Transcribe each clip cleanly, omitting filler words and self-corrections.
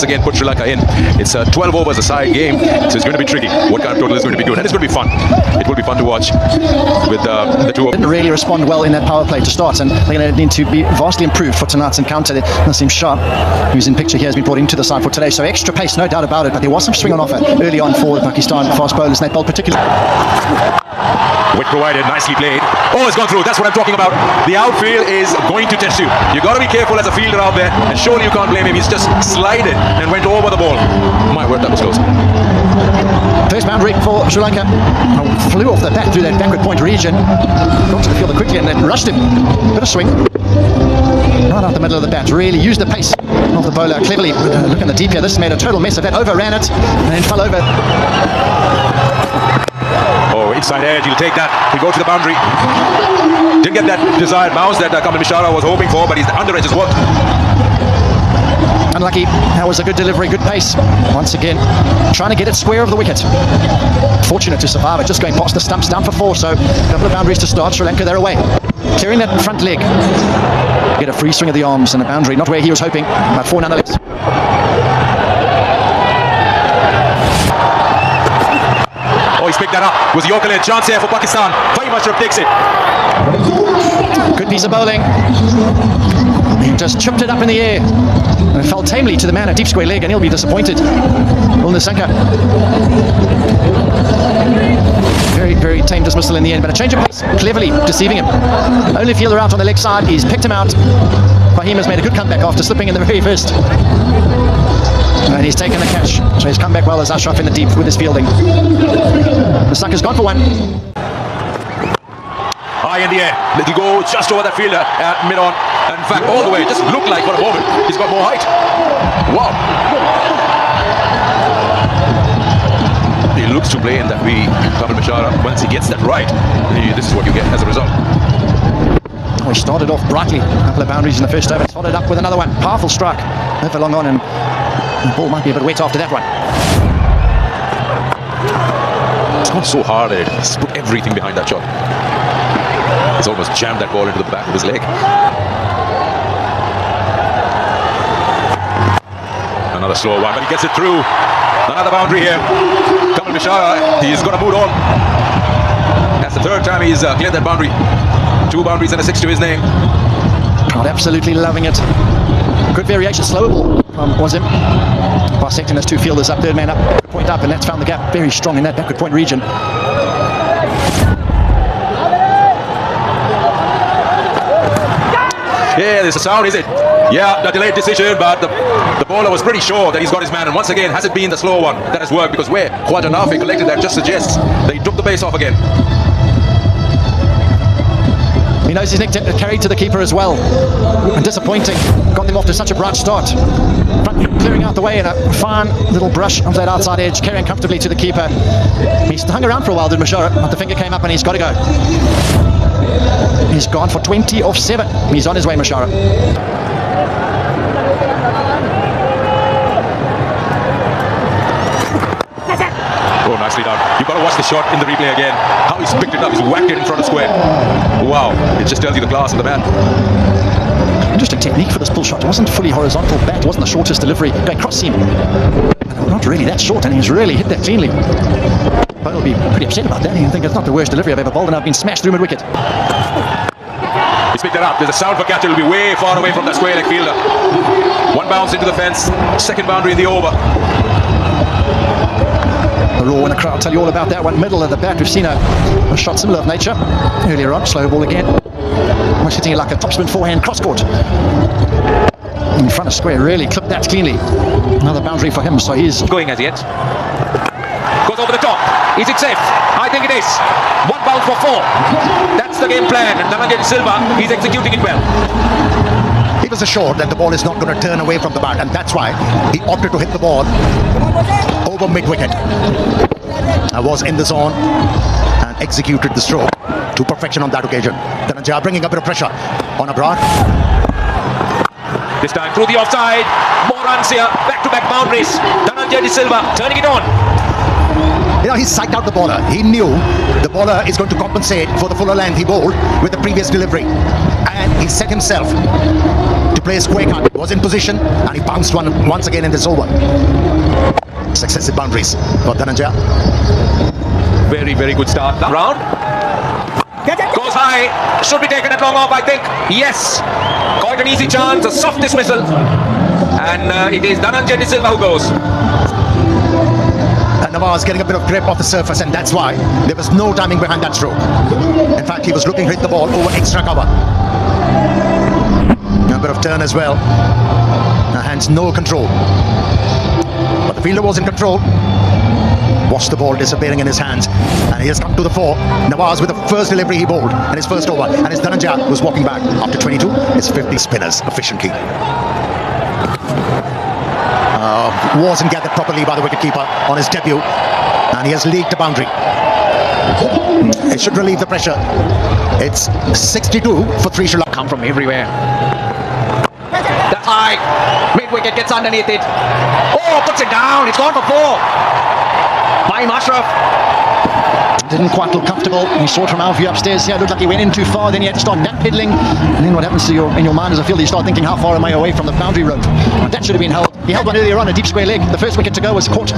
again put Sri Lanka in. It's 12 overs a side game, so it's going to be tricky. What kind of total is going to be good? And it's going to be fun. It will be fun to watch with the two of them. Didn't really respond well in that power play to start, and they're going to need to be vastly improved for tonight's encounter. Nassim Shah, who's in picture here, has been brought into the side for today, so extra pace, no doubt about it, but there was some swing on offer early on for the Pakistan fast bowlers, and that ball particularly. Wicket provided, nicely played. Oh, it's gone through. That's what I'm talking about. The outfield is going to test you. You got to be careful as a fielder out there, and surely you can't blame him. He's just slided and went over the ball. My word, that was close. First boundary for Sri Lanka. Flew off the bat through that backward point region. Got to the fielder quickly and then rushed him. Bit of swing. Right out the middle of the bat. Really used the pace of the bowler cleverly. Look in the deep here. This made a total mess of that. Overran it and then fell over. Oh, inside edge. He'll take that. He'll go to the boundary. Didn't get that desired bounce that Kamal Mishara was hoping for, but his under edge has worked. Unlucky. That was a good delivery, good pace. Once again, trying to get it square of the wicket. Fortunate to survive it, just going past the stumps, down for 4, so a couple of boundaries to start. Sri Lanka, they're away. Clearing that front leg. Get a free swing of the arms and a boundary, not where he was hoping, but 4 nonetheless. Oh, he's picked that up. Was Yorker chance here for Pakistan. Very much takes it. Good piece of bowling. He just chipped it up in the air. And it fell tamely to the man, a deep square leg, and he'll be disappointed. Ulnasanka. Very, very tame dismissal in the end, but a change of pace, cleverly deceiving him. Only fielder out on the leg side, he's picked him out. Fahim has made a good comeback after slipping in the very first. And he's taken the catch, so he's come back well as Ashraf in the deep with his fielding. The Sanka's gone for 1. High in the air, little go just over that fielder at mid-on. In fact, all the way, it just looked like for a moment he's got more height. Wow. He looks to play in that way, Kamal Mishara. Once he gets that right, this is what you get as a result. Oh, he started off brightly, a couple of boundaries in the first over, followed up with another one. Powerful strike, never long on, and the ball might be a bit wet after that one. It's gone so hard at it. He's put everything behind that shot. He's almost jammed that ball into the back of his leg. Another slow one, but he gets it through. Another boundary here. Kamal Mishara, he's got to move on. That's the 3rd time he's cleared that boundary. 2 boundaries and a 6 to his name. Crowd absolutely loving it. Good variation, slower ball from Wasim. Bisecting those 2 fielders up, 3rd man up, backward point up, and that's found the gap very strong in that backward point region. Yeah, there's a sound, is it? Yeah, the delayed decision, but the bowler was pretty sure that he's got his man. And once again, has it been the slow one that has worked? Because where quite enough he collected that just suggests they took the base off again. He knows his nick carried to the keeper as well. And disappointing. Got them off to such a bright start. Front clearing out the way and a fine little brush of that outside edge, carrying comfortably to the keeper. He's hung around for a while, did Mishara, but the finger came up and he's got to go. He's gone for 20 off 7. He's on his way, Mishara. Oh, nicely done. You've got to watch the shot in the replay again. How he's picked it up. He's whacked it in front of square. Wow. It just tells you the class of the man. Interesting technique for this pull shot. It wasn't fully horizontal bat. It wasn't the shortest delivery. Going cross seam. Not really that short, and he's really hit that cleanly. But he'll be pretty upset about that. He'll think it's not the worst delivery I've ever bowled, and I've been smashed through mid-wicket. He's picked it up. There's a sound for catch. It'll be way far away from that square leg fielder. 1 bounce into the fence. 2nd boundary in the over. The roar in the crowd tell you all about that one. Middle of the bat, we've seen a shot similar of nature earlier on. Slow ball again. Almost hitting it like a topspin forehand cross court. In front of square, really clipped that cleanly. Another boundary for him, so he's going as yet. Goes over the top. Is it safe? I think it is. 1 bounce for 4. That's the game plan. And Dhananjay Silva, he's executing it well. He was assured that the ball is not going to turn away from the bat, and that's why he opted to hit the ball over mid-wicket. I was in the zone and executed the stroke to perfection on that occasion. Dhananjay bringing a bit of pressure on Abrar. This time through the offside. More runs here. Back-to-back boundaries. Dhananjay Silva turning it on. You know, he psyched out the bowler. He knew the bowler is going to compensate for the fuller length he bowled with the previous delivery. And he set himself to play a square cut, was in position, and he bounced one once again in this over. Successive boundaries for Dhananjaya. Very, very good start. Round. Goes high. Should be taken at long off, I think. Yes. Quite an easy chance. A soft dismissal. And it is Dhananjaya De Silva who goes. And Nawaz getting a bit of grip off the surface, and that's why there was no timing behind that stroke. In fact, he was looking to hit the ball over extra cover. A bit of turn as well. Hence no control. But the fielder was in control. Watched the ball disappearing in his hands, and he has come to the fore. Nawaz with the first delivery he bowled in his first over, and his Dhananjaya was walking back after 22. It's 50 spinners efficiently. Wasn't gathered properly by the wicketkeeper on his debut, and he has leaked a boundary. It should relieve the pressure. It's 62 for 3 Sri Lanka. Come from everywhere. That's high. Mid-wicket gets underneath it. Oh, puts it down. It's gone for 4. By Ashraf. Didn't quite look comfortable. We saw it from our view upstairs here. Looked like he went in too far. Then he had to start backpedaling. And then what happens to in your mind as a fielder, you start thinking, how far am I away from the boundary rope? Well, that should have been held. He held one earlier on, a deep square leg. The first wicket to go was caught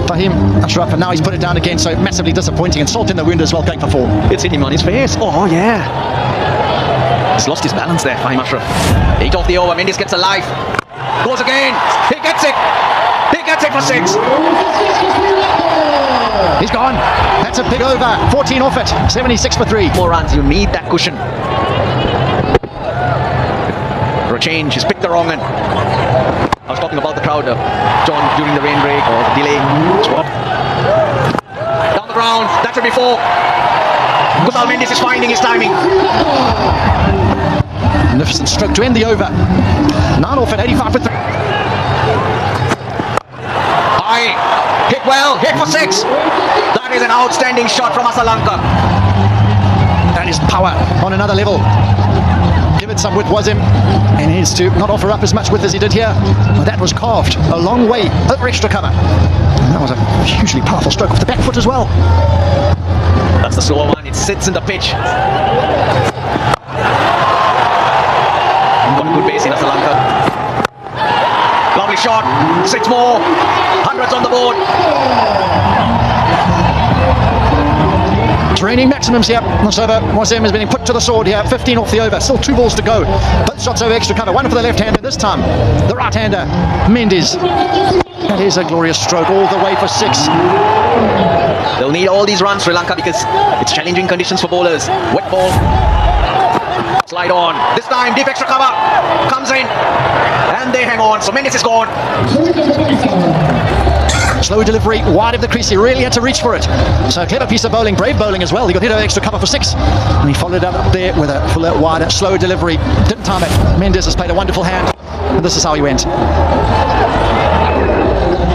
by him, Ashraf, and now he's put it down again. So massively disappointing, and salt in the wound as well, going for 4. It's hit him on his face. Oh yeah. He's lost his balance there, Fahim Ashraf. 8 off the over. Mendes gets a life. Goes again. He gets it. He gets it for 6. He's gone. That's a big over. 14 off it. 76 for 3. More runs. You need that cushion. For a change, he's picked the wrong one. I was talking about the crowd, John, during the rain break or the delay. Swap. Down the ground. That should be 4. Kusal Mendes is finding his timing. Magnificent stroke to end the over. 9 off at 85 for 3. High. Hit well. Hit for 6. That is an outstanding shot from Sri Lanka. That is power on another level. Give it some width, was him. And he needs to not offer up as much width as he did here. But that was carved a long way over extra cover. And that was a hugely powerful stroke off the back foot as well. That's the slower one. It sits in the pitch. Got a good base in Sri Lanka. Lovely shot. 6 more. Hundreds on the board. It's raining maximums here. This over, Wazim is being put to the sword here. 15 off the over. Still 2 balls to go. Both shots over extra cover. One for the left-hander. This time, the right-hander, Mendes. That is a glorious stroke all the way for 6. They'll need all these runs, Sri Lanka, because it's challenging conditions for bowlers. Wet ball. Slide on. This time, deep extra cover. Comes in. And they hang on. So Mendes is gone. Slow delivery, wide of the crease. He really had to reach for it. So a clever piece of bowling, brave bowling as well. He got hit over extra cover for 6. And he followed up there with a fuller, wider, slower delivery. Didn't time it. Mendes has played a wonderful hand. And this is how he went.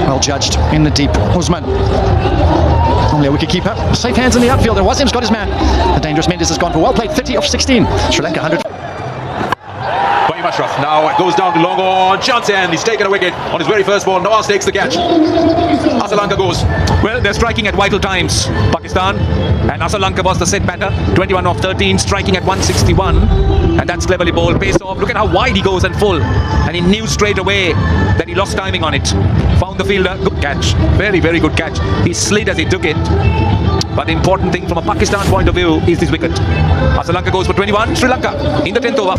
Well judged in the deep. Usman. Only a wicket keeper. Safe hands in the outfield. And Wazim's got his man. The dangerous Mendes has gone for well played. 30 off 16. Sri Lanka 100. Ashraf now goes down to long on chance, and he's taken a wicket on his very first ball. Nawaz takes the catch. Sri Lanka goes. Well, they're striking at vital times, Pakistan, and Sri Lanka was the set batter. 21 off 13, striking at 161, and that's cleverly bowled. Pace off. Look at how wide he goes and full, and he knew straight away that he lost timing on it. Found the fielder. Good catch. Very, very good catch. He slid as he took it. But the important thing from a Pakistan point of view is this wicket. Sri Lanka goes for 21. Sri Lanka in the 10th over.